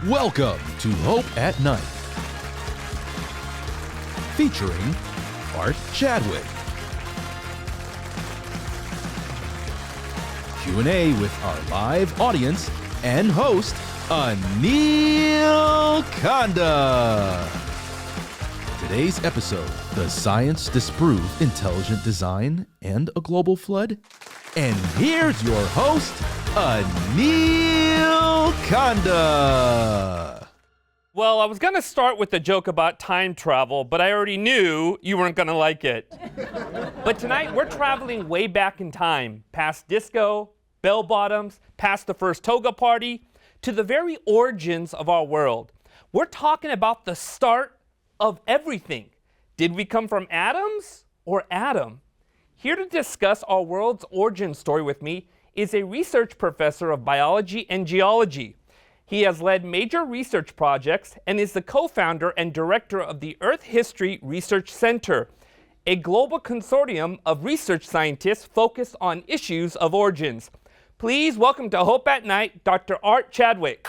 Welcome to Hope at Night, featuring Art Chadwick. Q&A with our live audience and host, Anil Kanda. Today's episode, does science disprove intelligent design and a global flood? And here's your host, Anil Kanda. Well, I was going to start with a joke about time travel, but I already knew you weren't going to like it. But tonight, we're traveling way back in time, past disco, bell-bottoms, past the first toga party, to the very origins of our world. We're talking about the start of everything. Did we come from atoms or Adam? Here to discuss our world's origin story with me is a research professor of biology and geology. He has led major research projects and is the co-founder and director of the Earth History Research Center, a global consortium of research scientists focused on issues of origins. Please welcome to Hope at Night, Dr. Art Chadwick.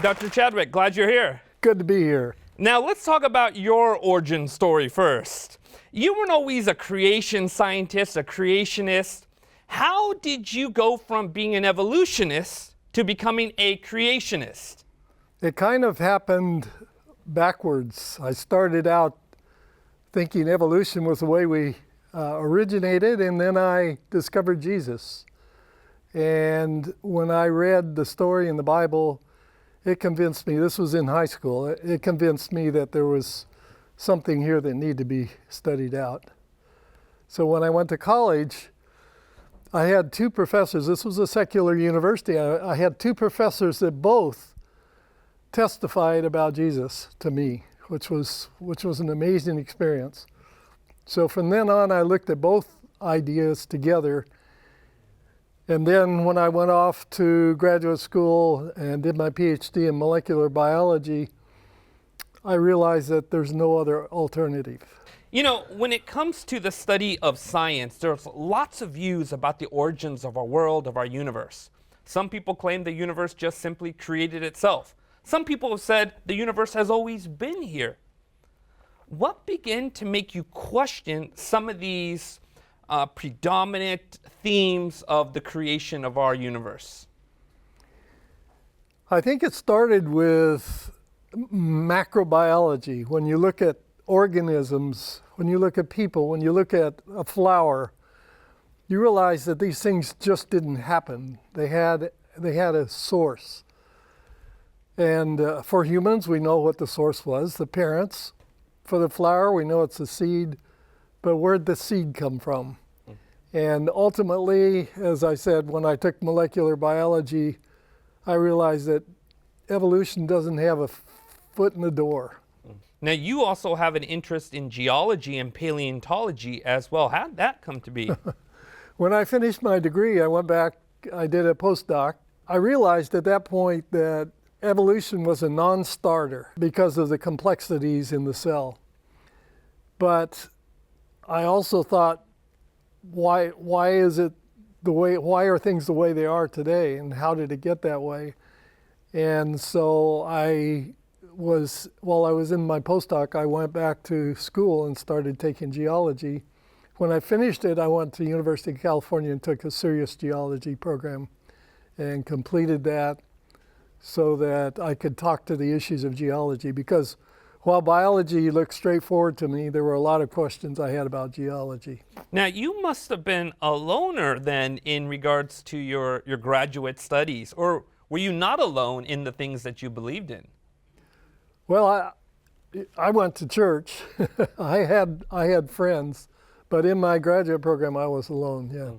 Dr. Chadwick, glad you're here. Good to be here. Now let's talk about your origin story first. You weren't always a creation scientist, a creationist. How did you go from being an evolutionist to becoming a creationist? It kind of happened backwards. I started out thinking evolution was the way we originated, and then I discovered Jesus. And when I read the story in the Bible, it convinced me, this was in high school, it convinced me that there was something here that needed to be studied out. So when I went to college, I had two professors. This was a secular university. I had two professors that both testified about Jesus to me, which was an amazing experience. So from then on, I looked at both ideas together. And then when I went off to graduate school and did my PhD in molecular biology, I realized that there's no other alternative. You know, when it comes to the study of science, there's lots of views about the origins of our world, of our universe. Some people claim the universe just simply created itself. Some people have said the universe has always been here. What began to make you question some of these predominant themes of the creation of our universe? I think it started with macrobiology. When you look at organisms, when you look at people, when you look at a flower, you realize that these things just didn't happen. They had a source. And for humans, we know what the source was, the parents. For the flower, we know it's a seed, but where'd the seed come from? And ultimately, as I said, when I took molecular biology, I realized that evolution doesn't have a foot in the door. Now, you also have an interest in geology and paleontology as well. How did that come to be? When I finished my degree, I went back, I did a postdoc. I realized at that point that evolution was a non-starter because of the complexities in the cell. But I also thought, why is it why are things the way they are today, and how did it get that way? And so while I was in my postdoc, I went back to school and started taking geology. When I finished it, I went to University of California and took a serious geology program and completed that so that I could talk to the issues of geology, because while biology looked straightforward to me, there were a lot of questions I had about geology. Now, you must have been a loner then in regards to your graduate studies, or were you not alone in the things that you believed in? Well, I went to church. I had friends, but in my graduate program, I was alone. Yeah,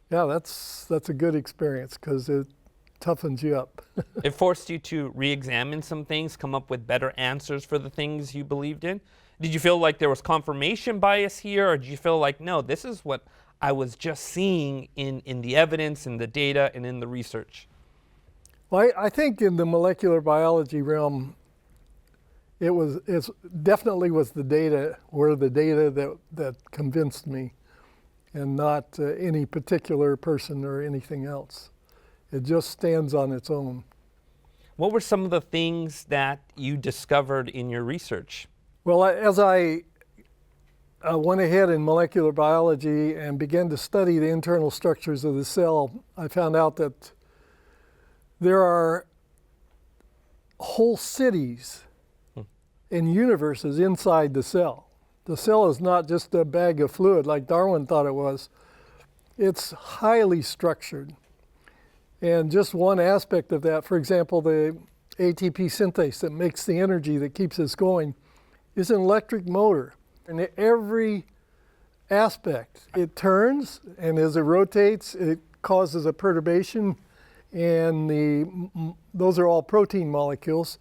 yeah, that's a good experience because it toughens you up. It forced you to re-examine some things, come up with better answers for the things you believed in. Did you feel like there was confirmation bias here, or did you feel like, no, this is what I was just seeing in the evidence, in the data, and in the research? Well, I think in the molecular biology realm, it definitely was the data that convinced me. and not any particular person or anything else. It just stands on its own. What were some of the things that you discovered in your research? Well, as I went ahead in molecular biology and began to study the internal structures of the cell, I found out that there are whole cities and universes inside the cell. The cell is not just a bag of fluid like Darwin thought it was. It's highly structured. And just one aspect of that, for example, the ATP synthase that makes the energy that keeps us going, is an electric motor. And every aspect, it turns, and as it rotates, it causes a perturbation, and those are all protein molecules.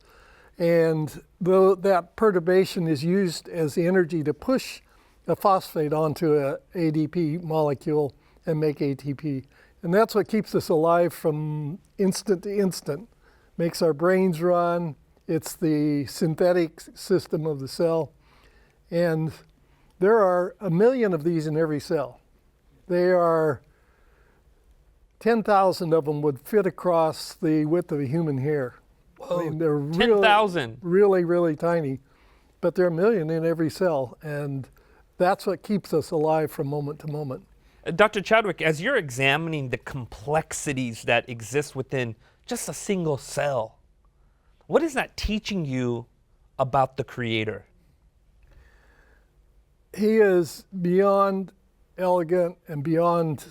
And that perturbation is used as the energy to push a phosphate onto an ADP molecule and make ATP. And that's what keeps us alive from instant to instant, makes our brains run. It's the synthetic system of the cell. And there are 1 million of these in every cell. They are 10,000 of them would fit across the width of a human hair. Whoa, I mean, they're 10,000. really, really tiny. But there are 1 million in every cell. And that's what keeps us alive from moment to moment. Dr. Chadwick, as you're examining the complexities that exist within just a single cell, what is that teaching you about the Creator? He is beyond elegant and beyond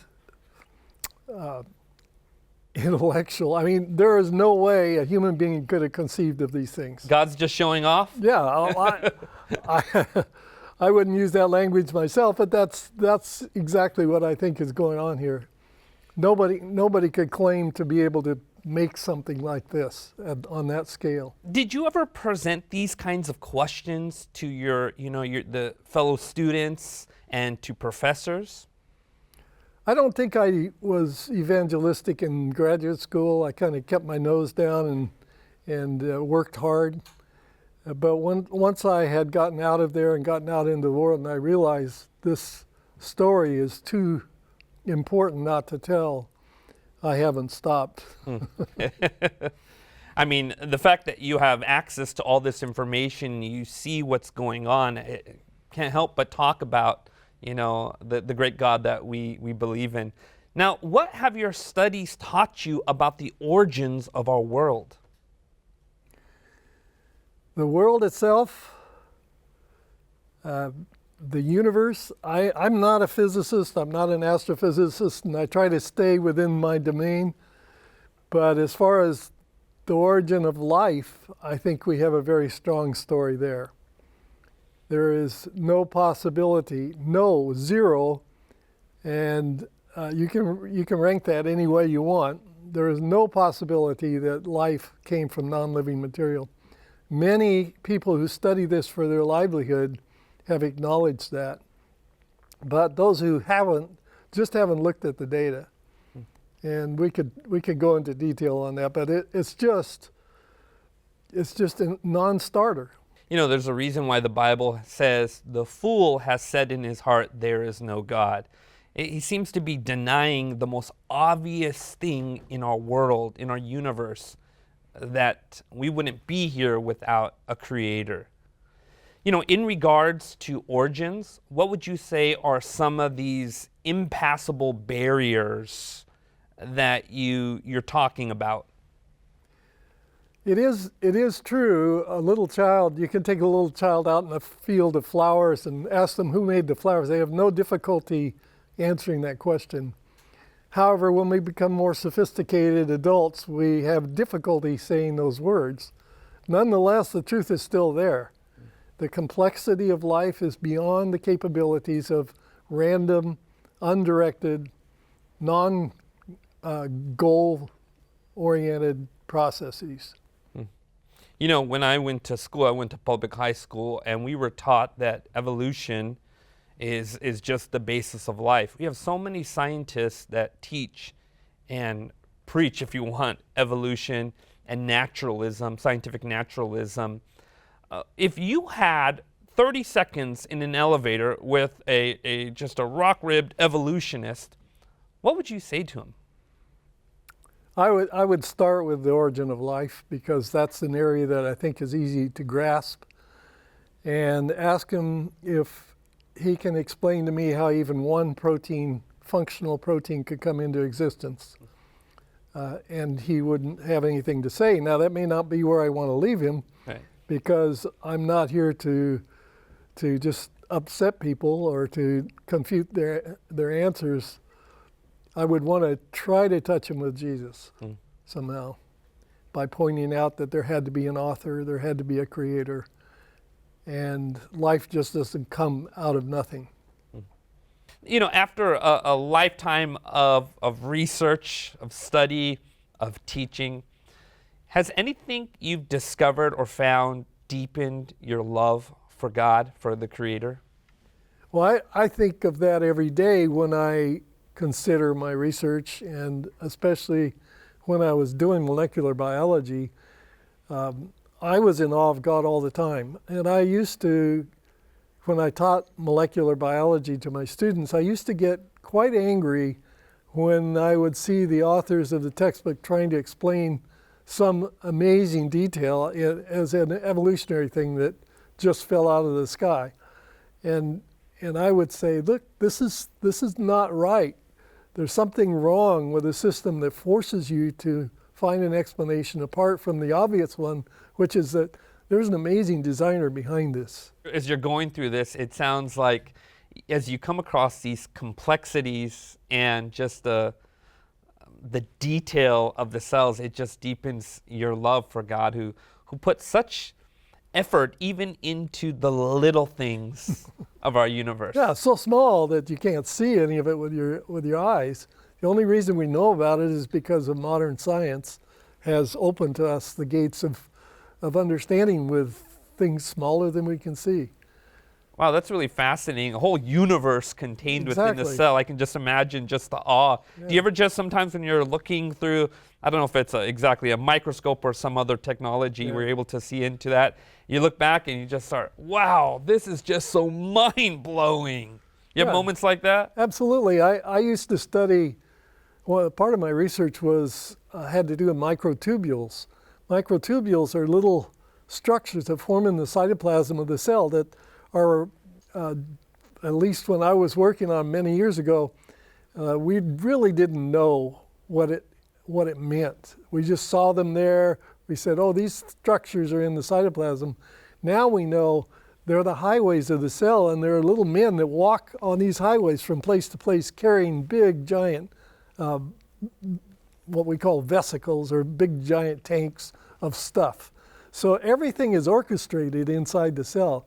intellectual. I mean, there is no way a human being could have conceived of these things. God's just showing off? Yeah, I wouldn't use that language myself, but that's exactly what I think is going on here. Nobody could claim to be able to make something like this on that scale. Did you ever present these kinds of questions to the fellow students and to professors? I don't think I was evangelistic in graduate school. I kind of kept my nose down and worked hard. But once I had gotten out of there and gotten out into the world, and I realized this story is too important not to tell, I haven't stopped. I mean, the fact that you have access to all this information, you see what's going on, it can't help but talk about, the great God that we believe in. Now, what have your studies taught you about the origins of our world? The world itself, the universe, I'm not a physicist, I'm not an astrophysicist, and I try to stay within my domain. But as far as the origin of life, I think we have a very strong story there. There is no possibility, zero, and you can rank that any way you want. There is no possibility that life came from non-living material. Many people who study this for their livelihood have acknowledged that. But those who haven't looked at the data. And we could go into detail on that, but it's just a non-starter. There's a reason why the Bible says the fool has said in his heart, there is no God. He seems to be denying the most obvious thing in our world, in our universe, that we wouldn't be here without a Creator. In regards to origins, what would you say are some of these impassable barriers that you're talking about? It is true. A little child, you can take a little child out in a field of flowers and ask them who made the flowers. They have no difficulty answering that question. However, when we become more sophisticated adults, we have difficulty saying those words. Nonetheless, the truth is still there. The complexity of life is beyond the capabilities of random, undirected, non-goal-oriented processes. When I went to school, I went to public high school, and we were taught that evolution is just the basis of life. We have so many scientists that teach and preach, if you want, evolution and naturalism, scientific naturalism. If you had 30 seconds in an elevator with just a rock-ribbed evolutionist, what would you say to him? I would start with the origin of life, because that's an area that I think is easy to grasp, and ask him if he can explain to me how even one protein, functional protein, could come into existence. And he wouldn't have anything to say. Now, that may not be where I want to leave him, Right. because I'm not here to just upset people or to confute their answers. I would want to try to touch him with Jesus somehow, by pointing out that there had to be an author, there had to be a creator, and life just doesn't come out of nothing. You know, after a lifetime of research, of study, of teaching, has anything you've discovered or found deepened your love for God, for the Creator? Well, I think of that every day when I consider my research, and especially when I was doing molecular biology. I was in awe of God all the time. And I used to, when I taught molecular biology to my students, I used to get quite angry when I would see the authors of the textbook trying to explain some amazing detail as an evolutionary thing that just fell out of the sky. And I would say, look, this is not right. There's something wrong with a system that forces you to find an explanation apart from the obvious one, which is that there's an amazing designer behind this. As you're going through this, it sounds like as you come across these complexities and just the detail of the cells, it just deepens your love for God, who put such effort even into the little things of our universe. Yeah, it's so small that you can't see any of it with your eyes. The only reason we know about it is because of modern science has opened to us the gates of understanding with things smaller than we can see. Wow, that's really fascinating. A whole universe contained within the cell. I can just imagine just the awe. Yeah. Do you ever just sometimes when you're looking through, I don't know if it's exactly a microscope or some other technology where you're able to see into that, you look back and you just start, wow, this is just so mind-blowing. You have moments like that? Absolutely. I used to study, well, part of my research was had to do with microtubules. Microtubules are little structures that form in the cytoplasm of the cell that are, at least when I was working on many years ago, we really didn't know what it meant. We just saw them there. We said, oh, these structures are in the cytoplasm. Now we know they're the highways of the cell, and there are little men that walk on these highways from place to place carrying big, giant, what we call vesicles, or big, giant tanks of stuff. So everything is orchestrated inside the cell.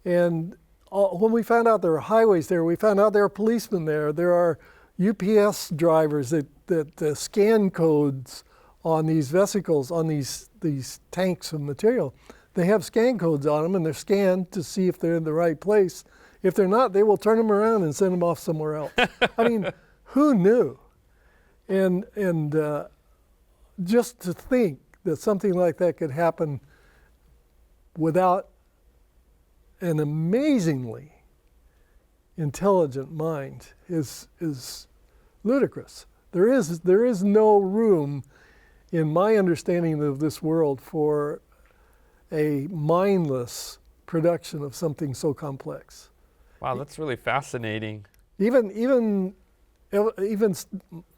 And when we found out there were highways there, we found out there are policemen there. There are UPS drivers that scan codes on these vesicles, on these tanks of material. They have scan codes on them, and they're scanned to see if they're in the right place. If they're not, they will turn them around and send them off somewhere else. I mean, who knew? And just to think that something like that could happen without an amazingly intelligent mind is ludicrous. There is no room in my understanding of this world for a mindless production of something so complex. Wow, that's really fascinating. Even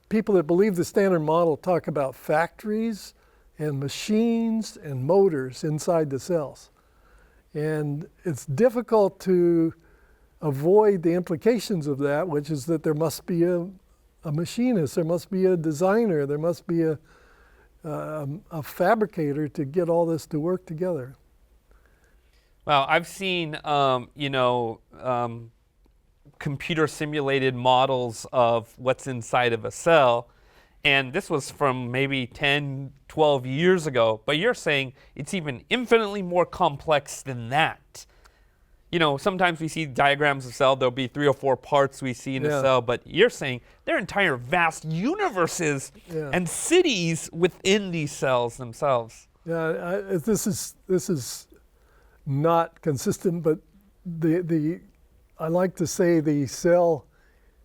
people that believe the Standard Model talk about factories and machines and motors inside the cells. And it's difficult to avoid the implications of that, which is that there must be a machinist, there must be a designer, there must be a fabricator to get all this to work together. Well, I've seen, computer simulated models of what's inside of a cell. And this was from maybe 10, 12 years ago. But you're saying it's even infinitely more complex than that. You know, sometimes we see diagrams of cell, there'll be 3 or 4 parts we see in a cell, but you're saying there are entire vast universes and cities within these cells themselves. Yeah, this is not consistent, but I like to say the cell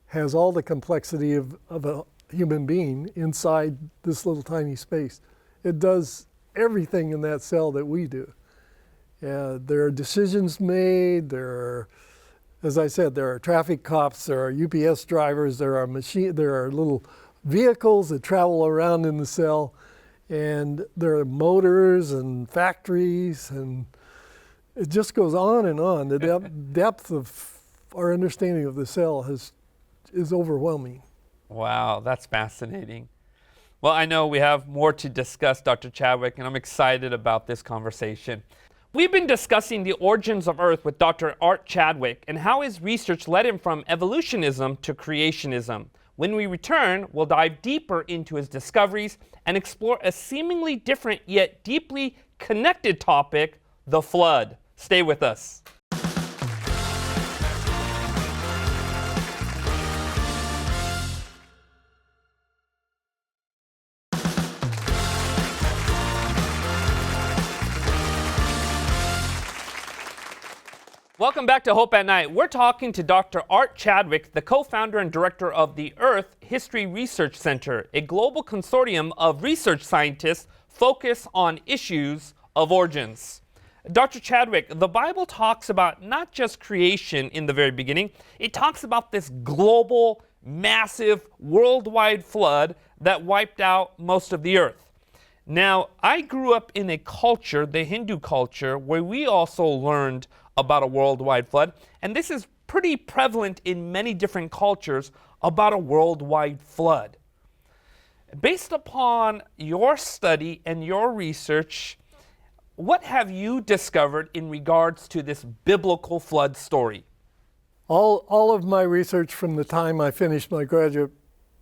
has all the complexity of a human being inside this little tiny space. It does everything in that cell that we do. There are decisions made, as I said, there are traffic cops, there are UPS drivers, there are little vehicles that travel around in the cell, and there are motors and factories, and it just goes on and on. The depth of our understanding of the cell is overwhelming. Wow, that's fascinating. Well, I know we have more to discuss, Dr. Chadwick, and I'm excited about this conversation. We've been discussing the origins of Earth with Dr. Art Chadwick and how his research led him from evolutionism to creationism. When we return, we'll dive deeper into his discoveries and explore a seemingly different yet deeply connected topic, the flood. Stay with us. Welcome back to Hope at Night. We're talking to Dr. Art Chadwick, the co-founder and director of the Earth History Research Center, a global consortium of research scientists focused on issues of origins. Dr. Chadwick, the Bible talks about not just creation in the very beginning, it talks about this global, massive, worldwide flood that wiped out most of the earth. Now, I grew up in a culture, the Hindu culture, where we also learned about a worldwide flood, and this is pretty prevalent in many different cultures about a worldwide flood. Based upon your study and your research, what have you discovered in regards to this biblical flood story? All of my research from the time I finished my graduate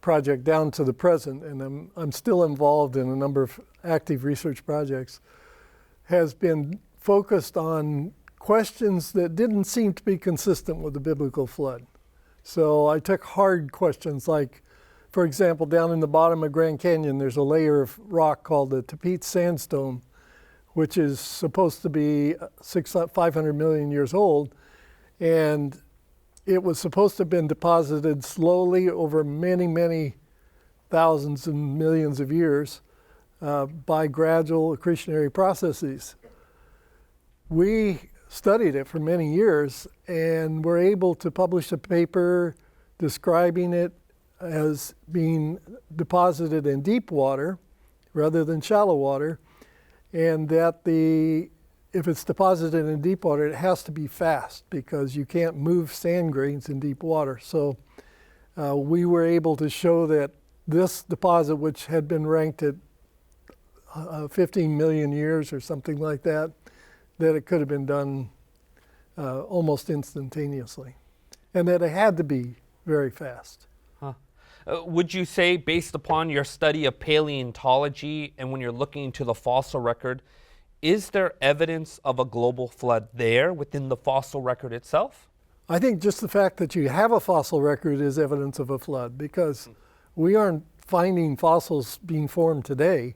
project down to the present, and I'm still involved in a number of active research projects, has been focused on questions that didn't seem to be consistent with the biblical flood. So I took hard questions like, for example, down in the bottom of Grand Canyon, there's a layer of rock called the Tapete Sandstone, which is supposed to be 500 million years old. And it was supposed to have been deposited slowly over many, many thousands and millions of years by gradual accretionary processes. We studied it for many years and were able to publish a paper describing it as being deposited in deep water rather than shallow water, and that if it's deposited in deep water, it has to be fast because you can't move sand grains in deep water. So we were able to show that this deposit, which had been ranked at 15 million years or something like that, that it could have been done almost instantaneously, and that it had to be very fast. Would you say, based upon your study of paleontology and when you're looking into the fossil record, is there evidence of a global flood there within the fossil record itself? I think just the fact that you have a fossil record is evidence of a flood, because we aren't finding fossils being formed today.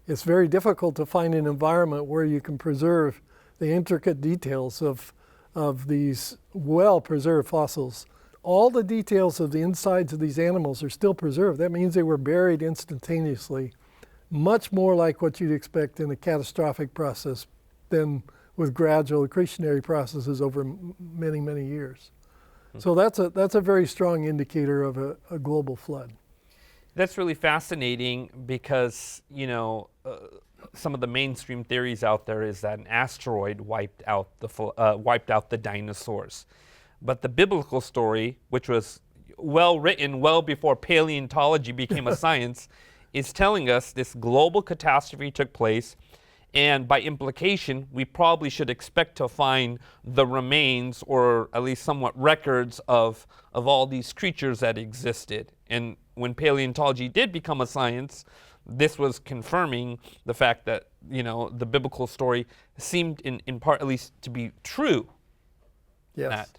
It's very difficult to find an environment where you can preserve the intricate details of these well-preserved fossils. All the details of the insides of these animals are still preserved. That means they were buried instantaneously, much more like what you'd expect in a catastrophic process than with gradual accretionary processes over many, many years. So that's a very strong indicator of a global flood. That's really fascinating because, some of the mainstream theories out there is that an asteroid wiped out the dinosaurs. But the biblical story, which was well written well before paleontology became a science, is telling us this global catastrophe took place, and by implication, we probably should expect to find the remains, or at least somewhat records of all these creatures that existed. And when paleontology did become a science, this was confirming the fact that, the biblical story seemed in part at least to be true. Yes.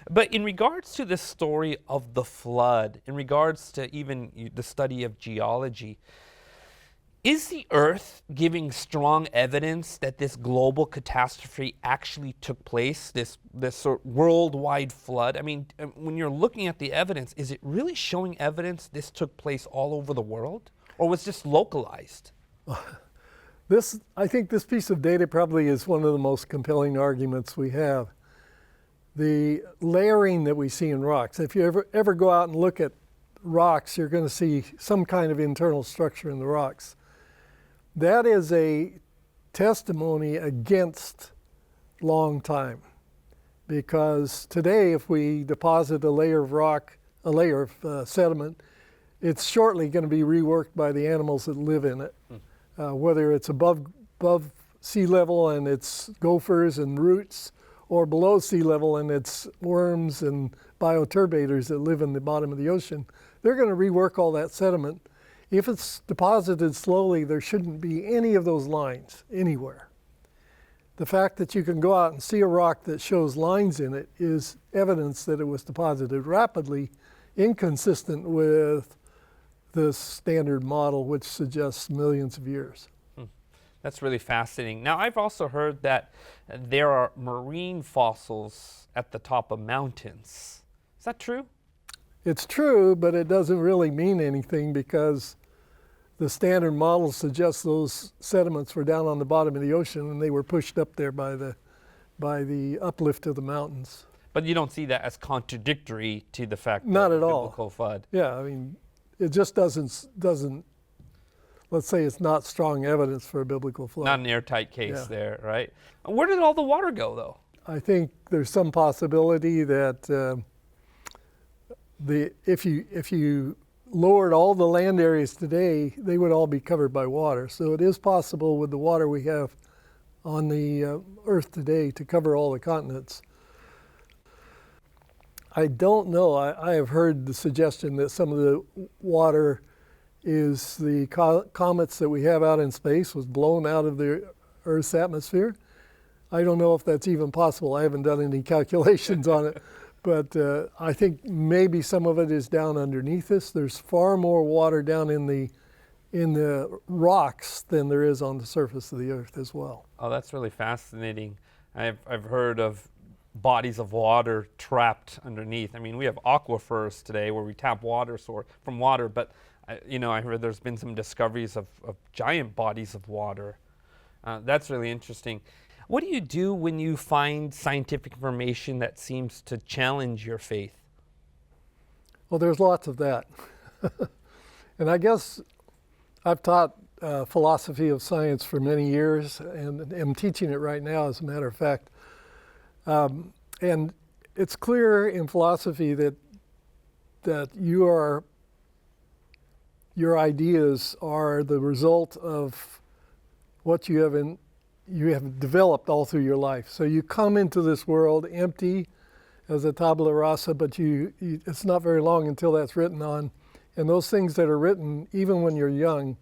But in regards to the story of the flood, in regards to even the study of geology, Is the Earth giving strong evidence that this global catastrophe actually took place, this sort of worldwide flood? I mean, when you're looking at the evidence, is it really showing evidence this took place all over the world, or was this localized? I think this piece of data probably is one of the most compelling arguments we have. The layering that we see in rocks. If you ever go out and look at rocks, you're going to see some kind of internal structure in the rocks. That is a testimony against long time, because today if we deposit a layer of rock, a layer of sediment, it's shortly going to be reworked by the animals that live in it. Whether it's above sea level and it's gophers and roots, or below sea level and it's worms and bioturbators that live in the bottom of the ocean, they're going to rework all that sediment. If it's deposited slowly, there shouldn't be any of those lines anywhere. The fact that you can go out and see a rock that shows lines in it is evidence that it was deposited rapidly, inconsistent with the standard model, which suggests millions of years. That's really fascinating. Now, I've also heard that there are marine fossils at the top of mountains. Is that true? It's true, but it doesn't really mean anything, because the standard model suggests those sediments were down on the bottom of the ocean and they were pushed up there by the uplift of the mountains. But you don't see that as contradictory to the fact Not that at all. biblical flood. Yeah, I mean, it just doesn't, let's say it's not strong evidence for a biblical flood. Not an airtight case Yeah. there, right? Where did all the water go, though? I think there's some possibility that if you lowered all the land areas today, they would all be covered by water. So it is possible with the water we have on the Earth today to cover all the continents. I don't know. I have heard the suggestion that some of the water is the comets that we have out in space was blown out of the Earth's atmosphere. I don't know if that's even possible. I haven't done any calculations on it. But I think maybe some of it is down underneath us. There's far more water down in the rocks than there is on the surface of the Earth as well. Oh, that's really fascinating. I've heard of bodies of water trapped underneath. I mean, we have aquifers today where we tap water from water, but I heard there's been some discoveries of giant bodies of water. That's really interesting. What do you do when you find scientific information that seems to challenge your faith? Well, there's lots of that. And I guess I've taught philosophy of science for many years and am teaching it right now, as a matter of fact. And it's clear in philosophy that your ideas are the result of what you have developed all through your life. So you come into this world empty as a tabula rasa, but it's not very long until that's written on. And those things that are written, even when you're young,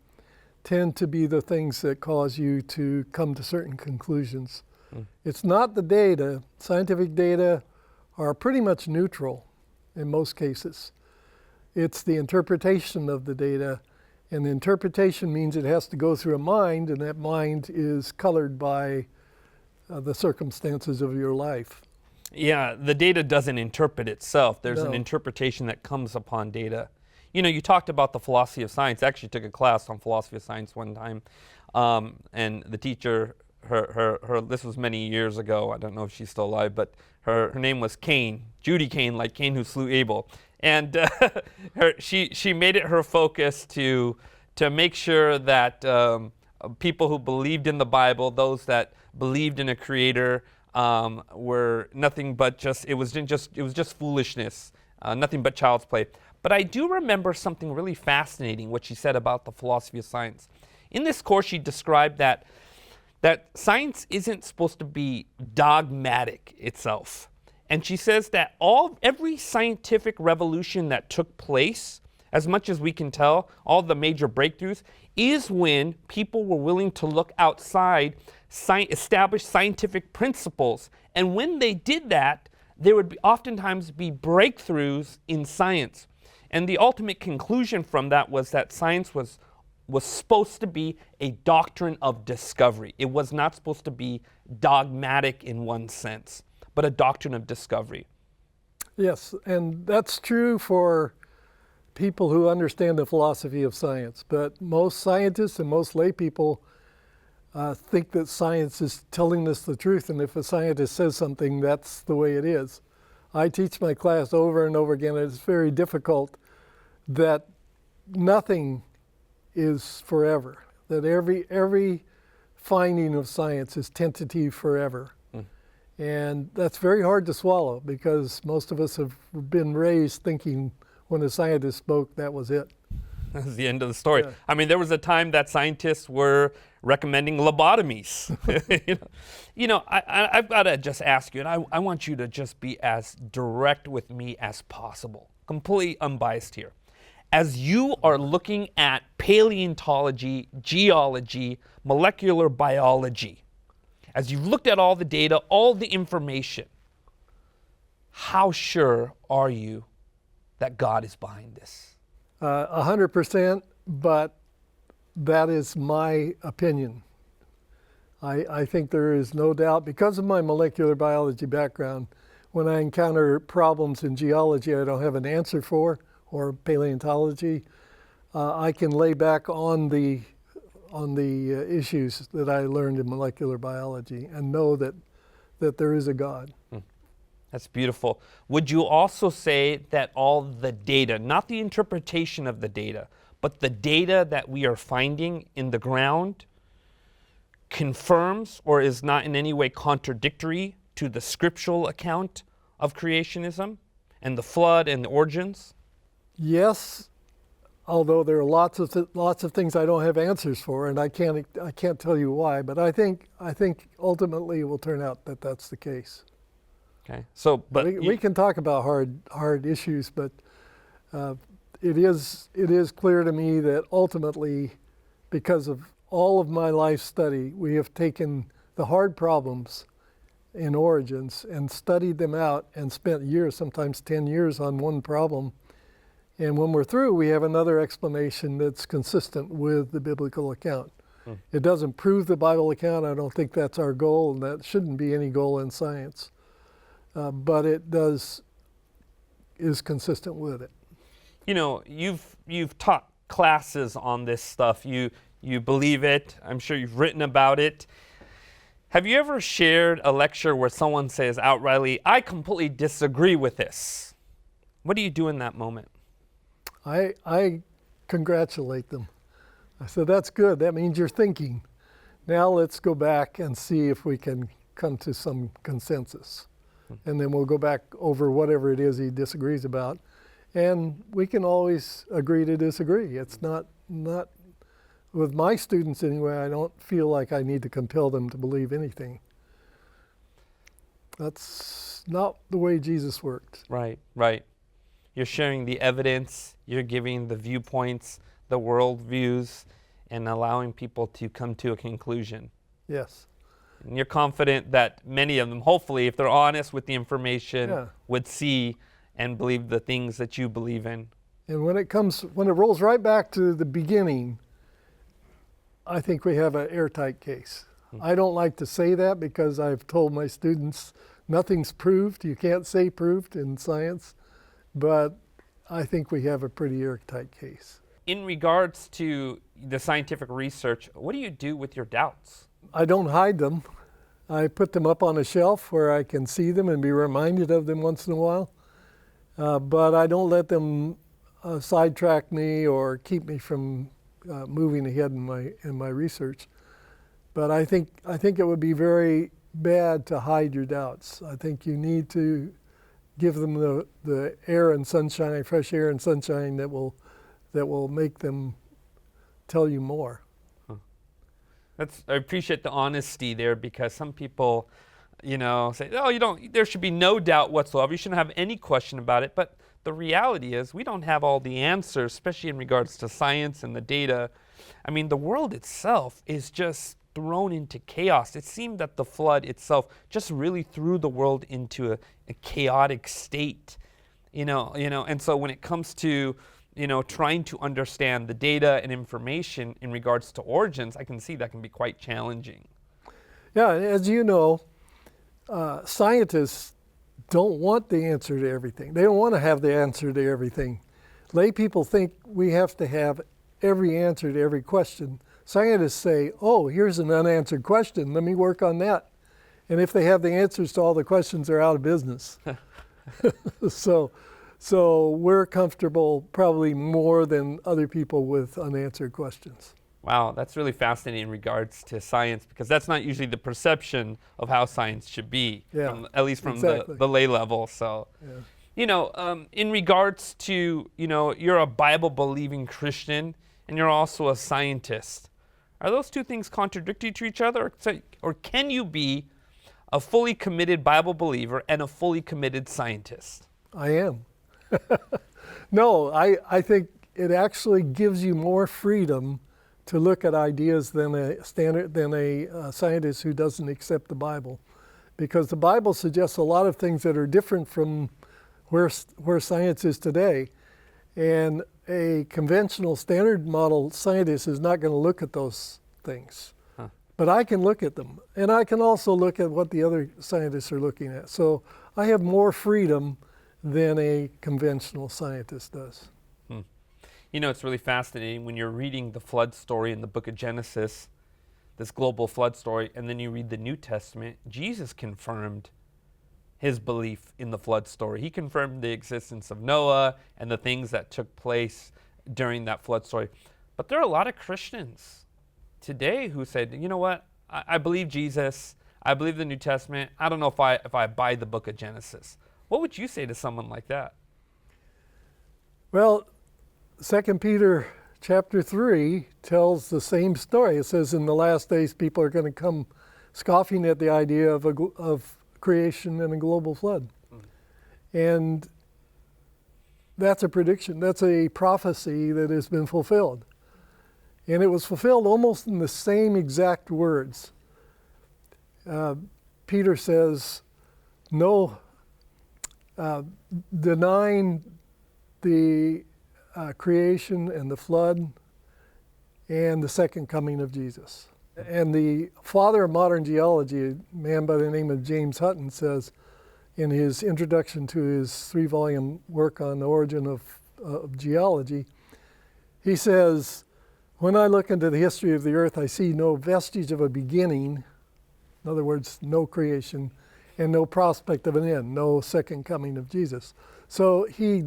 tend to be the things that cause you to come to certain conclusions. It's not the data. Scientific data are pretty much neutral in most cases. It's the interpretation of the data. And the interpretation means it has to go through a mind, and that mind is colored by the circumstances of your life. Yeah, the data doesn't interpret itself. There's an interpretation that comes upon data. You talked about the philosophy of science. I actually took a class on philosophy of science one time, and the teacher, her this was many years ago. I don't know if she's still alive, but her name was Cain, Judy Cain, like Cain who slew Abel. And she made it her focus to make sure that people who believed in the Bible, those that believed in a creator, were nothing but it was just foolishness, nothing but child's play. But I do remember something really fascinating, what she said about the philosophy of science. In this course, she described that science isn't supposed to be dogmatic itself. And she says that every scientific revolution that took place, as much as we can tell, all the major breakthroughs, is when people were willing to look outside established scientific principles. And when they did that, there would oftentimes be breakthroughs in science. And the ultimate conclusion from that was that science was was supposed to be a doctrine of discovery. It was not supposed to be dogmatic in one sense, but a doctrine of discovery. Yes, and that's true for people who understand the philosophy of science. But most scientists and most lay people think that science is telling us the truth, and if a scientist says something, that's the way it is. I teach my class over and over again, and it's very difficult that nothing is forever, that every finding of science is tentative forever. And that's very hard to swallow because most of us have been raised thinking when a scientist spoke, that was it. That's the end of the story. Yeah. I mean, there was a time that scientists were recommending lobotomies. I've got to just ask you, and I want you to just be as direct with me as possible, completely unbiased here. As you are looking at paleontology, geology, molecular biology, as you've looked at all the data, all the information, how sure are you that God is behind this? 100%, but that is my opinion. I think there is no doubt, because of my molecular biology background, when I encounter problems in geology I don't have an answer for, or paleontology, I can lay back on the issues that I learned in molecular biology and know that there is a God. That's beautiful. Would you also say that all the data, not the interpretation of the data, but the data that we are finding in the ground confirms or is not in any way contradictory to the scriptural account of creationism and the flood and the origins? Yes, although there are lots of things I don't have answers for, and I can't tell you why. But I think ultimately it will turn out that that's the case. Okay. So, but we can talk about hard issues, but it is clear to me that ultimately, because of all of my life study, we have taken the hard problems in origins and studied them out and spent years, sometimes 10 years, on one problem. And when we're through, we have another explanation that's consistent with the biblical account. It doesn't prove the Bible account. I don't think that's our goal, and that shouldn't be any goal in science. But it is consistent with it. You know, you've taught classes on this stuff. You believe it. I'm sure you've written about it. Have you ever shared a lecture where someone says outrightly, "I completely disagree with this"? What do you do in that moment? I congratulate them. I said, that's good. That means you're thinking. Now let's go back and see if we can come to some consensus. And then we'll go back over whatever it is he disagrees about. And we can always agree to disagree. It's not with my students anyway, I don't feel like I need to compel them to believe anything. That's not the way Jesus worked. Right. You're sharing the evidence, you're giving the viewpoints, the world views, and allowing people to come to a conclusion. Yes. And you're confident that many of them, hopefully, if they're honest with the information, would see and believe the things that you believe in. And when it rolls right back to the beginning, I think we have an airtight case. I don't like to say that because I've told my students nothing's proved. You can't say proved in science. But I think we have a pretty airtight case. In regards to the scientific research, what do you do with your doubts? I don't hide them. I put them up on a shelf where I can see them and be reminded of them once in a while. But I don't let them sidetrack me or keep me from moving ahead in my research. But I think it would be very bad to hide your doubts. I think you need to give them the air and sunshine, fresh air and sunshine that will make them tell you more. I appreciate the honesty there, because some people, say, "Oh, there should be no doubt whatsoever. You shouldn't have any question about it." But the reality is, we don't have all the answers, especially in regards to science and the data. I mean, the world itself is just thrown into chaos. It seemed that the flood itself just really threw the world into a chaotic state, and so when it comes to trying to understand the data and information in regards to origins, I can see that can be quite challenging. Yeah, as you know, scientists don't want the answer to everything. They don't want to have the answer to everything. Lay people think we have to have every answer to every question. Scientists say, oh, here's an unanswered question. Let me work on that. And if they have the answers to all the questions, they're out of business. So we're comfortable probably more than other people with unanswered questions. Wow, that's really fascinating in regards to science, because that's not usually the perception of how science should be, at least from exactly. the lay level. So, in regards to, you're a Bible-believing Christian and you're also a scientist. Are those two things contradictory to each other? Or can you be a fully committed Bible believer and a fully committed scientist? I am. No, I think it actually gives you more freedom to look at ideas than a scientist who doesn't accept the Bible, because the Bible suggests a lot of things that are different from where science is today, and a conventional standard model scientist is not going to look at those things. But I can look at them, and I can also look at what the other scientists are looking at. So I have more freedom than a conventional scientist does. It's really fascinating when you're reading the flood story in the book of Genesis, this global flood story, and then you read the New Testament. Jesus confirmed his belief in the flood story. He confirmed the existence of Noah and the things that took place during that flood story. But there are a lot of Christians today who said, you know what, I believe Jesus, I believe the New Testament, I don't know if I buy the book of Genesis. What would you say to someone like that? Well, 2 Peter chapter 3 tells the same story. It says in the last days people are going to come scoffing at the idea of creation and a global flood. And that's a prediction. That's a prophecy that has been fulfilled. And it was fulfilled almost in the same exact words. Peter says, no, denying the creation and the flood and the second coming of Jesus. And the father of modern geology, a man by the name of James Hutton, says in his introduction to his 3-volume work on the origin of geology, he says, when I look into the history of the earth, I see no vestige of a beginning, in other words, no creation, and no prospect of an end, no second coming of Jesus. So he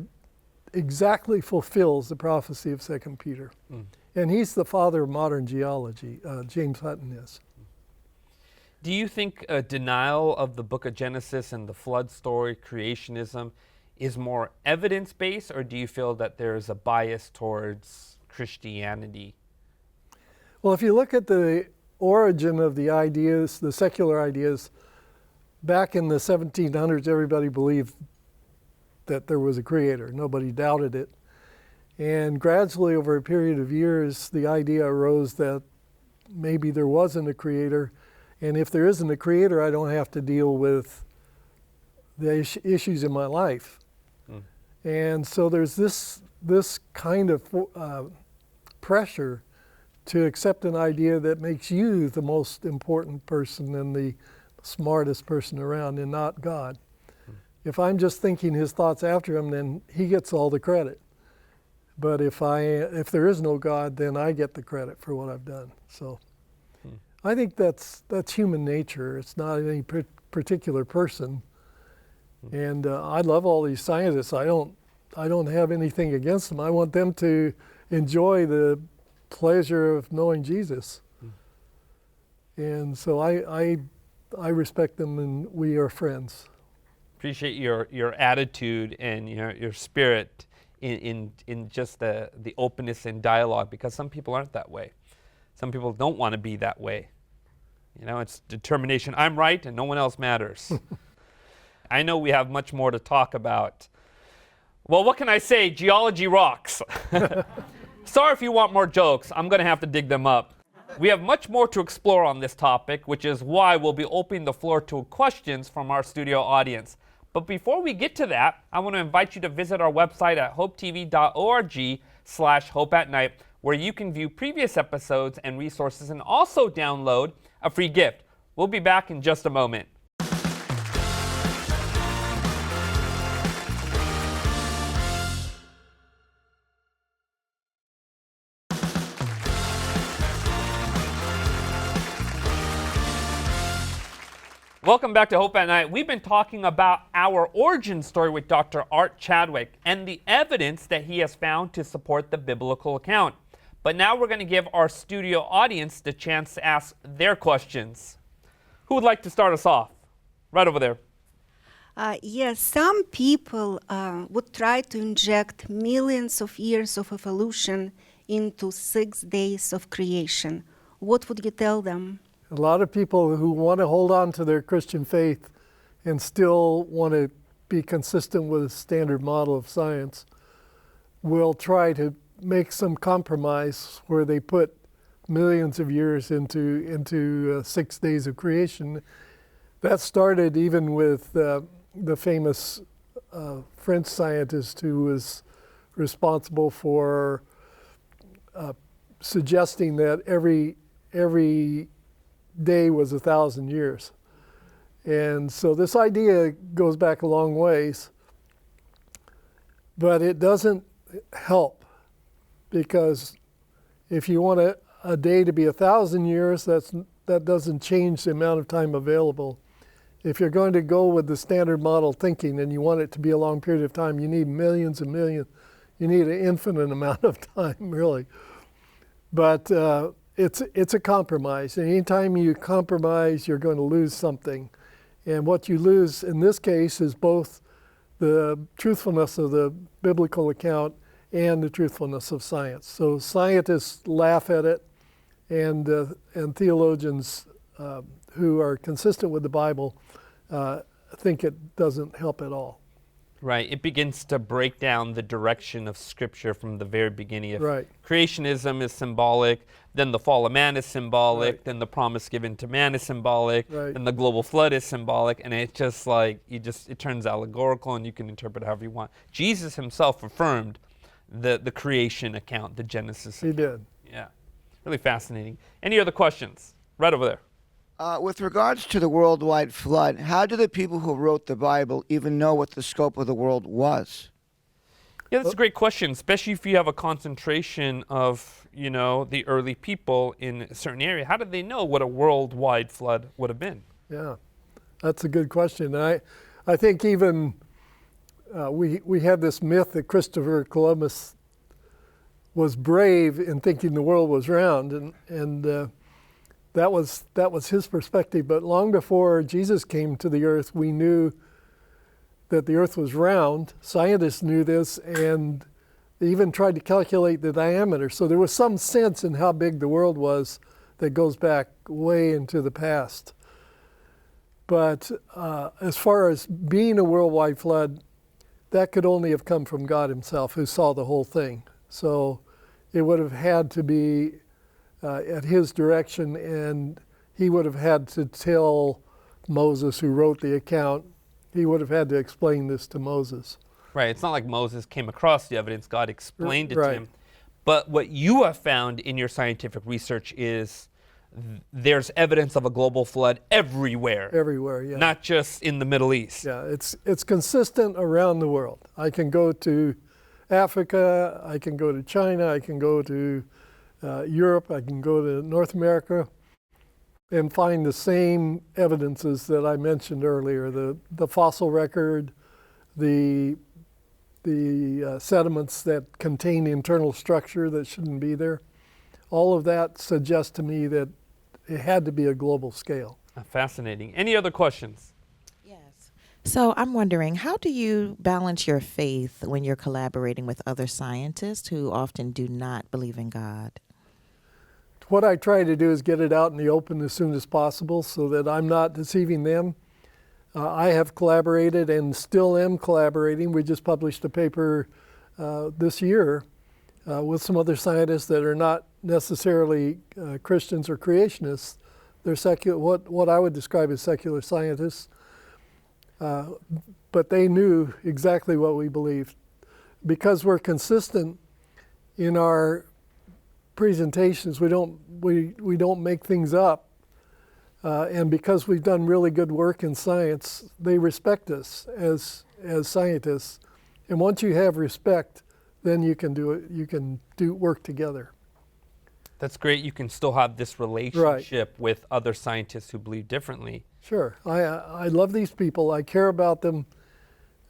exactly fulfills the prophecy of 2 Peter. And he's the father of modern geology, James Hutton is. Do you think a denial of the book of Genesis and the flood story, creationism, is more evidence-based, or do you feel that there's a bias towards Christianity? Well, if you look at the origin of the ideas, the secular ideas, back in the 1700s, everybody believed that there was a creator. Nobody doubted it. And gradually, over a period of years, the idea arose that maybe there wasn't a creator. And if there isn't a creator, I don't have to deal with the issues in my life. And so there's this kind of pressure to accept an idea that makes you the most important person and the smartest person around, and not God. If I'm just thinking his thoughts after him, then he gets all the credit. But if there is no God, then I get the credit for what I've done. So I think that's human nature. It's not any particular person. And I love all these scientists. I don't have anything against them. I want them to enjoy the pleasure of knowing Jesus. And so I respect them, and we are friends. Appreciate your attitude and your spirit in just the openness and dialogue, because some people aren't that way. Some people don't want to be that way. It's determination. I'm right and no one else matters. I know we have much more to talk about. Well, what can I say? Geology rocks. Sorry if you want more jokes. I'm going to have to dig them up. We have much more to explore on this topic, which is why we'll be opening the floor to questions from our studio audience. But before we get to that, I want to invite you to visit our website at hopetv.org/hopeatnight, where you can view previous episodes and resources and also download a free gift. We'll be back in just a moment. Welcome back to Hope at Night. We've been talking about our origin story with Dr. Art Chadwick and the evidence that he has found to support the biblical account. But now we're going to give our studio audience the chance to ask their questions. Who would like to start us off? Right over there. Yes, some people would try to inject millions of years of evolution into 6 days of creation. What would you tell them? A lot of people who want to hold on to their Christian faith and still want to be consistent with the standard model of science will try to make some compromise where they put millions of years into 6 days of creation. That started even with the famous French scientist who was responsible for suggesting that every day was 1,000 years. And so this idea goes back a long ways, but it doesn't help, because if you want a day to be 1,000 years, that doesn't change the amount of time available. If you're going to go with the standard model thinking and you want it to be a long period of time, you need millions and millions. You need an infinite amount of time, really. But it's a compromise. And anytime you compromise, you're going to lose something. And what you lose in this case is both the truthfulness of the biblical account and the truthfulness of science. So scientists laugh at it, and theologians who are consistent with the Bible think it doesn't help at all. Right. It begins to break down the direction of Scripture from the very beginning. If Right. creationism is symbolic, then the fall of man is symbolic, Right. then the promise given to man is symbolic, Right. then the global flood is symbolic, and it just like, it turns allegorical, and you can interpret it however you want. Jesus himself affirmed the creation account, the Genesis He account. did. Yeah. Really fascinating. Any other questions? Right over there. With regards to the worldwide flood, how do the people who wrote the Bible even know what the scope of the world was? Yeah, that's a great question, especially if you have a concentration of, the early people in a certain area. How did they know what a worldwide flood would have been? Yeah, that's a good question. I think even we have this myth that Christopher Columbus was brave in thinking the world was round, and that was his perspective. But long before Jesus came to the earth, we knew that the earth was round. Scientists knew this, and they even tried to calculate the diameter. So there was some sense in how big the world was that goes back way into the past. But as far as being a worldwide flood, that could only have come from God himself, who saw the whole thing. So it would have had to be at his direction, and he would have had to tell Moses, who wrote the account, he would have had to explain this to Moses. Right. It's not like Moses came across the evidence. God explained it to Right. him. But what you have found in your scientific research is there's evidence of a global flood everywhere. Everywhere, yeah. Not just in the Middle East. Yeah, it's consistent around the world. I can go to Africa, I can go to China, I can go to Europe, I can go to North America and find the same evidences that I mentioned earlier, the fossil record, the sediments that contain internal structure that shouldn't be there. All of that suggests to me that it had to be a global scale. Fascinating. Any other questions? Yes. So I'm wondering, how do you balance your faith when you're collaborating with other scientists who often do not believe in God? What I try to do is get it out in the open as soon as possible so that I'm not deceiving them. I have collaborated and still am collaborating. We just published a paper this year with some other scientists that are not necessarily Christians or creationists. They're what I would describe as secular scientists. but they knew exactly what we believed. Because we're consistent in our presentations, we don't make things up. And because we've done really good work in science, they respect us as scientists. And once you have respect, then you can do it. You can work together. That's great. You can still have this relationship with other scientists who believe differently. Sure. I love these people. I care about them.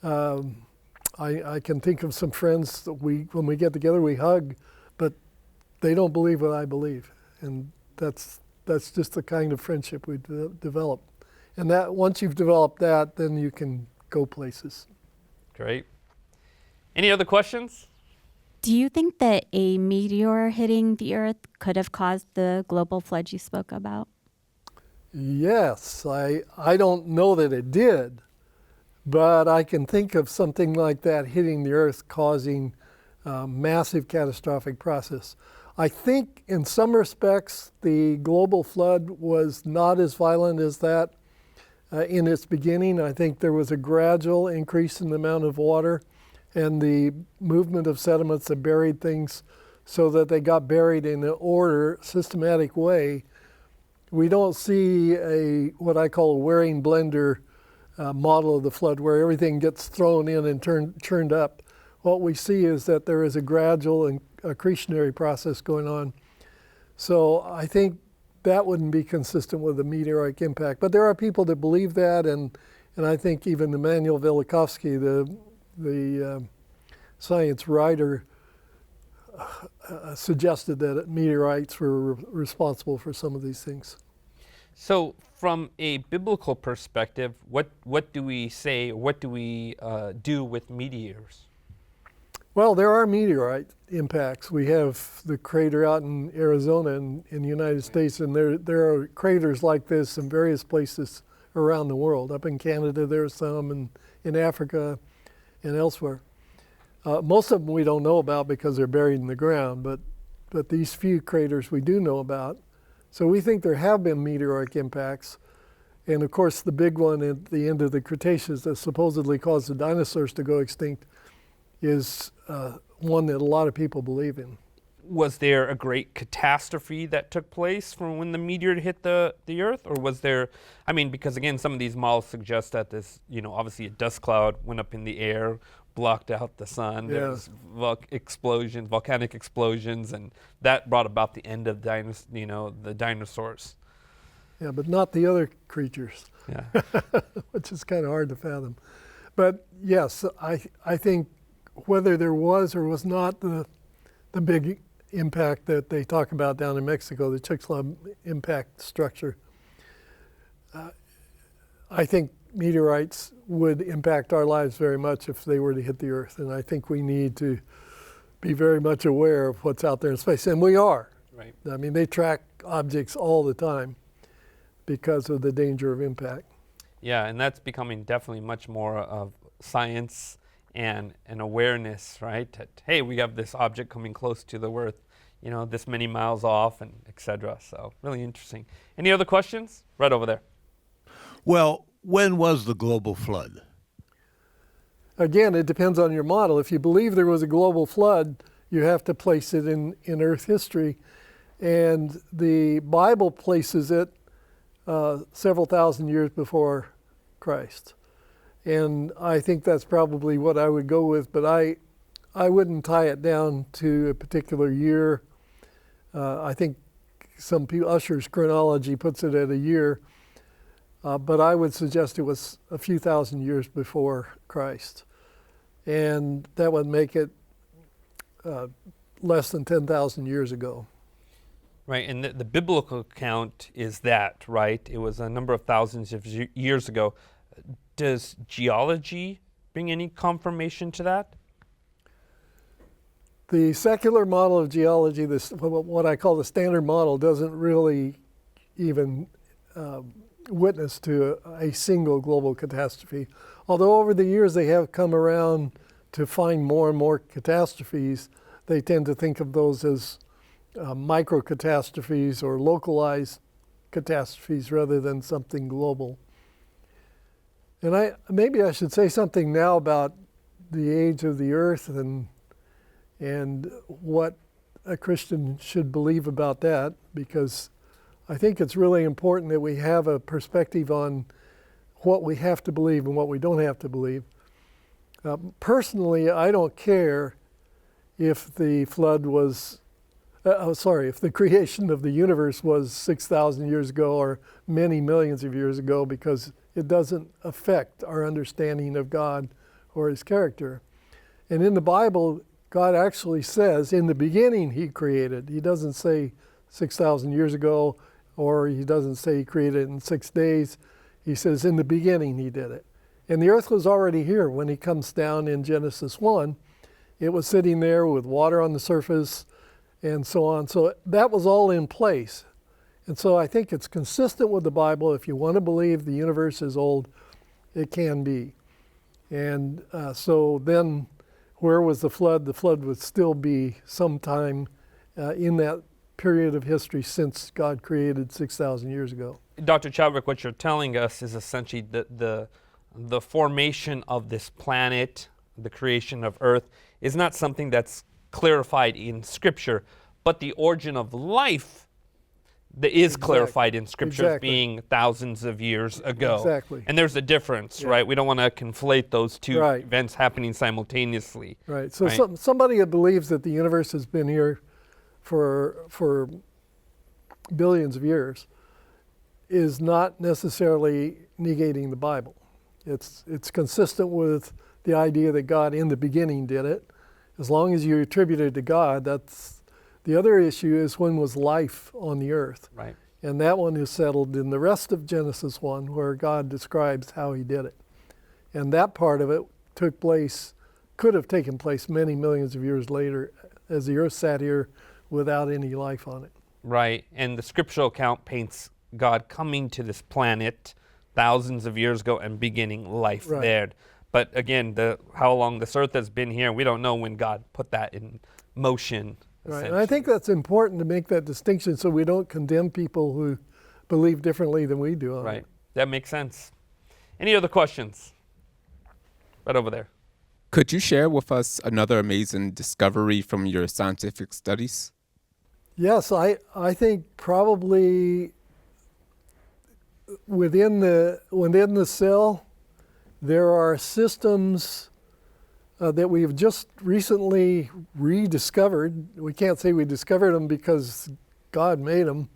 I can think of some friends that when we get together, we hug, but they don't believe what I believe. And that's just the kind of friendship we develop. And that once you've developed that, then you can go places. Great. Any other questions? Do you think that a meteor hitting the Earth could have caused the global flood you spoke about? Yes, I don't know that it did, but I can think of something like that hitting the Earth causing a massive catastrophic process. I think in some respects the global flood was not as violent as that in its beginning. I think there was a gradual increase in the amount of water and the movement of sediments that buried things so that they got buried in an systematic way. We don't see what I call a wearing blender model of the flood where everything gets thrown in and churned up. What we see is that there is a gradual and accretionary process going on. So I think that wouldn't be consistent with a meteoric impact. But there are people that believe that, and I think even Immanuel Velikovsky, the science writer, suggested that meteorites were responsible for some of these things. So from a biblical perspective, what do we say, what do we do with meteors? Well, there are meteorite impacts. We have the crater out in Arizona in the United States, and there are craters like this in various places around the world. Up in Canada, there's some, and in Africa and elsewhere. Most of them we don't know about because they're buried in the ground, but these few craters we do know about. So we think there have been meteoric impacts. And of course, the big one at the end of the Cretaceous that supposedly caused the dinosaurs to go extinct is one that a lot of people believe in. Was there a great catastrophe that took place from when the meteor hit the Earth? Or was there, I mean, because again, some of these models suggest that this, obviously a dust cloud went up in the air, blocked out the sun, there was volcanic explosions, and that brought about the end of the dinosaurs. Yeah, but not the other creatures, Yeah. which is kind of hard to fathom. But yes, I think whether there was or was not the big impact that they talk about down in Mexico, the Chicxulub impact structure, I think meteorites would impact our lives very much if they were to hit the Earth. And I think we need to be very much aware of what's out there in space. And we are. Right. I mean, they track objects all the time because of the danger of impact. Yeah, and that's becoming definitely much more of science and an awareness, right? That, hey, we have this object coming close to the Earth, this many miles off, and et cetera. So really interesting. Any other questions? Right over there. Well, when was the global flood? Again, it depends on your model. If you believe there was a global flood, you have to place it in Earth history. And the Bible places it several thousand years before Christ. And I think that's probably what I would go with, but I wouldn't tie it down to a particular year. I think some people, Ussher's chronology puts it at a year, but I would suggest it was a few thousand years before Christ. And that would make it less than 10,000 years ago. Right, and the biblical account is that, right? It was a number of thousands of years ago. Does geology bring any confirmation to that? The secular model of geology, what I call the standard model, doesn't really even witness to a single global catastrophe. Although over the years they have come around to find more and more catastrophes, they tend to think of those as micro catastrophes or localized catastrophes rather than something global. And maybe I should say something now about the age of the earth and what a Christian should believe about that, because I think it's really important that we have a perspective on what we have to believe and what we don't have to believe. Personally, I don't care if the flood was, if the creation of the universe was 6,000 years ago or many millions of years ago, because it doesn't affect our understanding of God or his character. And in the Bible, God actually says, in the beginning he created. He doesn't say 6,000 years ago, or he doesn't say he created it in 6 days. He says in the beginning he did it. And the earth was already here when he comes down in Genesis 1. It was sitting there with water on the surface and so on. So that was all in place. And so I think it's consistent with the Bible. If you want to believe the universe is old, it can be. And so then where was the flood? The flood would still be sometime in that period of history since God created 6,000 years ago. Dr. Chadwick, what you're telling us is essentially the formation of this planet, the creation of Earth, is not something that's clarified in Scripture, but the origin of life that is clarified in Scripture being thousands of years ago. Exactly. And there's a difference, right? We don't want to conflate those two Right. events happening simultaneously. Right. So Right. somebody that believes that the universe has been here for billions of years is not necessarily negating the Bible. It's consistent with the idea that God in the beginning did it. As long as you attribute it to God, that's the other issue is when was life on the earth? Right. And that one is settled in the rest of Genesis 1, where God describes how he did it. And that part of it could have taken place many millions of years later as the earth sat here without any life on it. Right. And the scriptural account paints God coming to this planet thousands of years ago and beginning life Right. there. But again, how long this earth has been here, we don't know when God put that in motion. Right. And I think that's important to make that distinction so we don't condemn people who believe differently than we do on Right. it. That makes sense. Any other questions? Right over there. Could you share with us another amazing discovery from your scientific studies? Yes, I think probably within the cell there are systems that we have just recently rediscovered. We can't say we discovered them because God made them.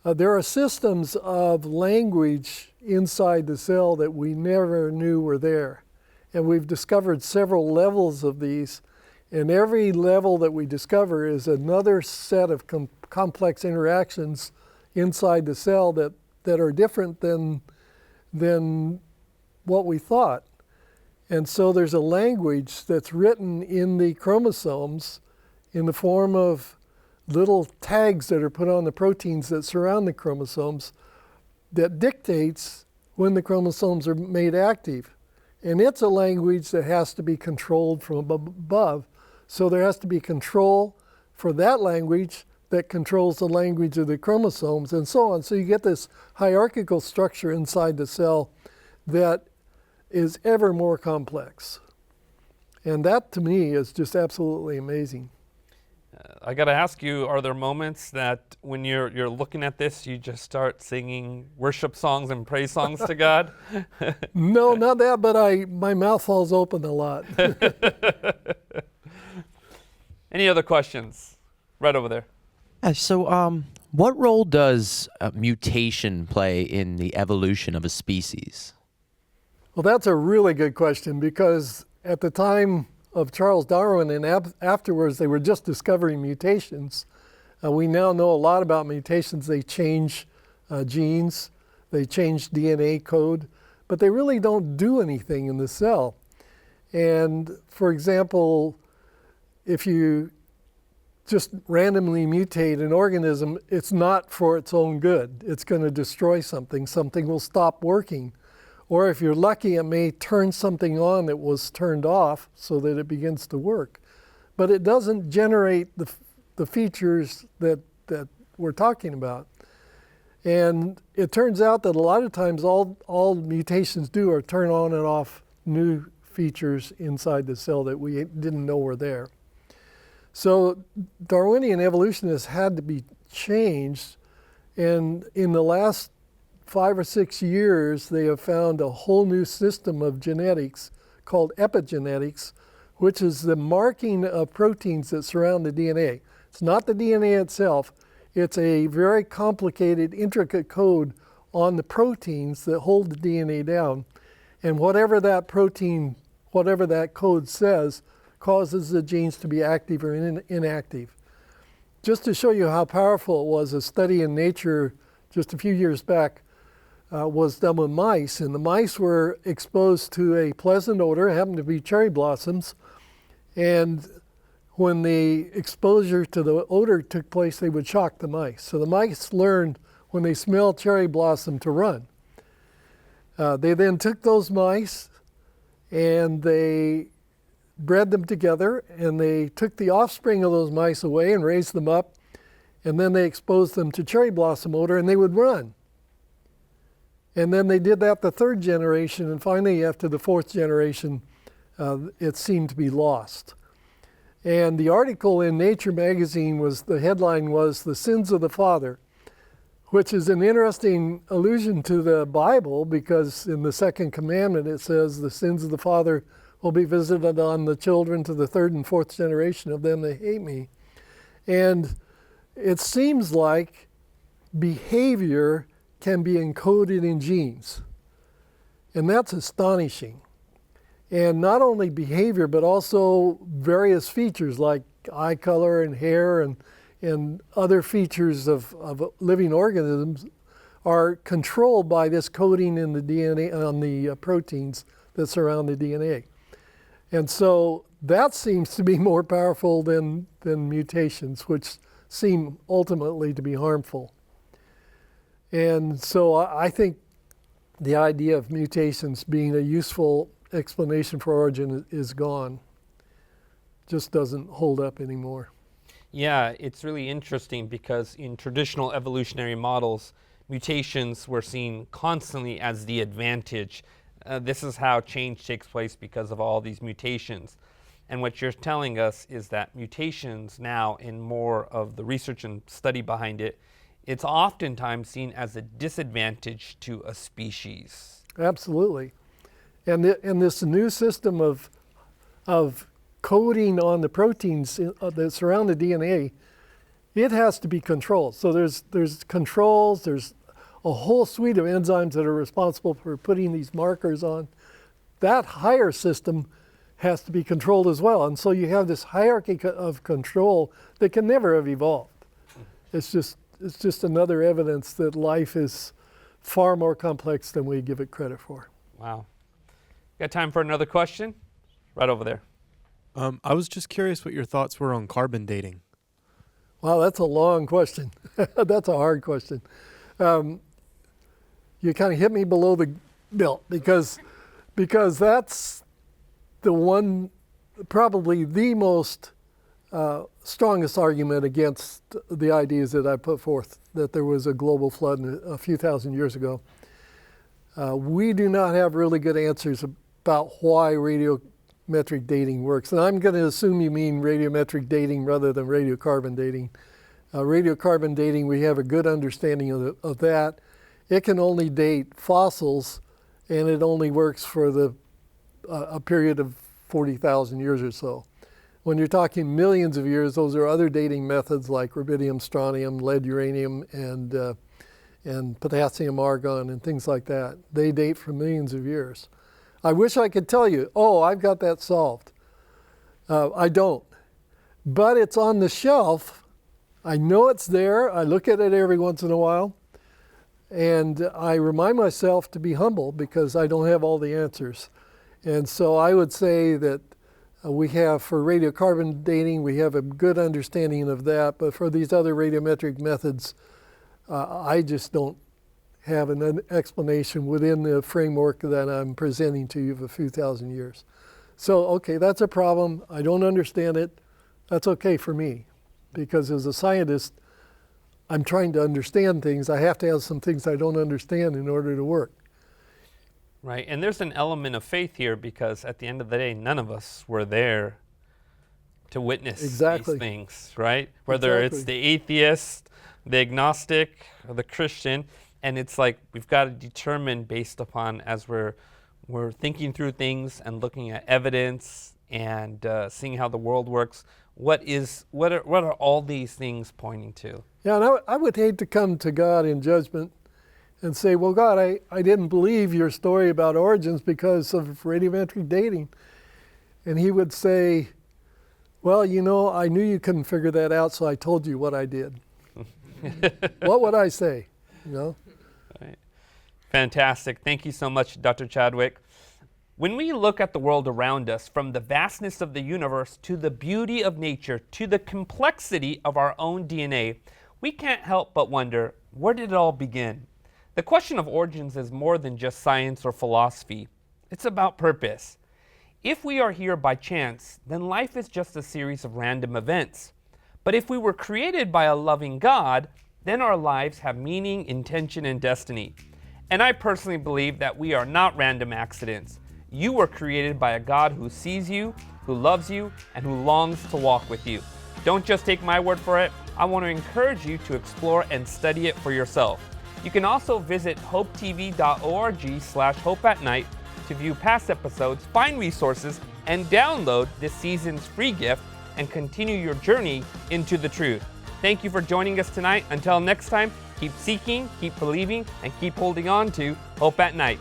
There are systems of language inside the cell that we never knew were there. And we've discovered several levels of these. And every level that we discover is another set of complex interactions inside the cell that are different than what we thought. And so there's a language that's written in the chromosomes in the form of little tags that are put on the proteins that surround the chromosomes that dictates when the chromosomes are made active. And it's a language that has to be controlled from above. So there has to be control for that language that controls the language of the chromosomes and so on. So you get this hierarchical structure inside the cell that is ever more complex. And that to me is just absolutely amazing. I got to ask you, are there moments that when you're looking at this, you just start singing worship songs and praise songs to God? No, not that, but my mouth falls open a lot. Any other questions? Right over there. So what role does mutation play in the evolution of a species? Well, that's a really good question, because at the time of Charles Darwin and afterwards they were just discovering mutations. We now know a lot about mutations. They change genes, they change DNA code, but they really don't do anything in the cell. And for example, if you just randomly mutate an organism, it's not for its own good. It's going to destroy something. Something will stop working. Or if you're lucky, it may turn something on that was turned off so that it begins to work. But it doesn't generate the features that we're talking about. And it turns out that a lot of times all mutations do are turn on and off new features inside the cell that we didn't know were there. So Darwinian evolution has had to be changed, and in the last 5 or 6 years they have found a whole new system of genetics called epigenetics, which is the marking of proteins that surround the DNA. It's not the DNA itself. It's a very complicated, intricate code on the proteins that hold the DNA down. And whatever that protein, whatever that code says, causes the genes to be active or inactive. Just to show you how powerful it was, a study in Nature just a few years back was done with mice. And the mice were exposed to a pleasant odor, it happened to be cherry blossoms. And when the exposure to the odor took place, they would shock the mice. So the mice learned when they smelled cherry blossom to run. They then took those mice and they bred them together, and they took the offspring of those mice away and raised them up, and then they exposed them to cherry blossom odor and they would run. And then they did that the 3rd generation, and finally after the 4th generation, it seemed to be lost. And the article in Nature magazine the headline was "The Sins of the Father," which is an interesting allusion to the Bible, because in the 2nd commandment it says the sins of the father will be visited on the children to the 3rd and 4th generation of them that hate me. And it seems like behavior can be encoded in genes. And that's astonishing. And not only behavior, but also various features like eye color and hair and other features of living organisms are controlled by this coding in the DNA, on the proteins that surround the DNA. And so that seems to be more powerful than mutations, which seem ultimately to be harmful. And so I think the idea of mutations being a useful explanation for origin is gone. Just doesn't hold up anymore. Yeah, it's really interesting because in traditional evolutionary models, mutations were seen constantly as the advantage. This is how change takes place because of all these mutations. And what you're telling us is that mutations now, in more of the research and study behind it, it's oftentimes seen as a disadvantage to a species. Absolutely. And this new system of coding on the proteins that surround the DNA, it has to be controlled. So there's controls, there's a whole suite of enzymes that are responsible for putting these markers on. That higher system has to be controlled as well. And so you have this hierarchy of control that can never have evolved. It's just another evidence that life is far more complex than we give it credit for. Wow. Got time for another question? Right over there. I was just curious what your thoughts were on carbon dating. Wow, that's a long question. That's a hard question. You kind of hit me below the belt because that's the one, probably the most strongest argument against the ideas that I put forth, that there was a global flood a few thousand years ago. We do not have really good answers about why radiometric dating works. And I'm going to assume you mean radiometric dating rather than radiocarbon dating. Radiocarbon dating, we have a good understanding of that. It can only date fossils, and it only works for a period of 40,000 years or so. When you're talking millions of years, those are other dating methods like rubidium, strontium, lead, uranium, and potassium, argon, and things like that. They date for millions of years. I wish I could tell you, oh, I've got that solved. I don't. But it's on the shelf. I know it's there. I look at it every once in a while. And I remind myself to be humble because I don't have all the answers. And so I would say that we have, for radiocarbon dating, we have a good understanding of that. But for these other radiometric methods, I just don't have an explanation within the framework that I'm presenting to you of a few thousand years. So, okay, that's a problem. I don't understand it. That's okay for me, because as a scientist, I'm trying to understand things, I have to have some things I don't understand in order to work. Right, and there's an element of faith here because at the end of the day, none of us were there to witness these things, right? Whether it's the atheist, the agnostic, or the Christian, and it's like we've got to determine based upon as we're thinking through things and looking at evidence and seeing how the world works, what are all these things pointing to? Yeah, and I would hate to come to God in judgment and say, well, God, I didn't believe your story about origins because of radiometric dating. And he would say, well, you know, I knew you couldn't figure that out, so I told you what I did. What would I say? You know? Right. Fantastic. Thank you so much, Dr. Chadwick. When we look at the world around us, from the vastness of the universe to the beauty of nature to the complexity of our own DNA, we can't help but wonder, where did it all begin? The question of origins is more than just science or philosophy. It's about purpose. If we are here by chance, then life is just a series of random events. But if we were created by a loving God, then our lives have meaning, intention, and destiny. And I personally believe that we are not random accidents. You were created by a God who sees you, who loves you, and who longs to walk with you. Don't just take my word for it. I want to encourage you to explore and study it for yourself. You can also visit hopetv.org/hopeatnight to view past episodes, find resources, and download this season's free gift and continue your journey into the truth. Thank you for joining us tonight. Until next time, keep seeking, keep believing, and keep holding on to Hope at Night.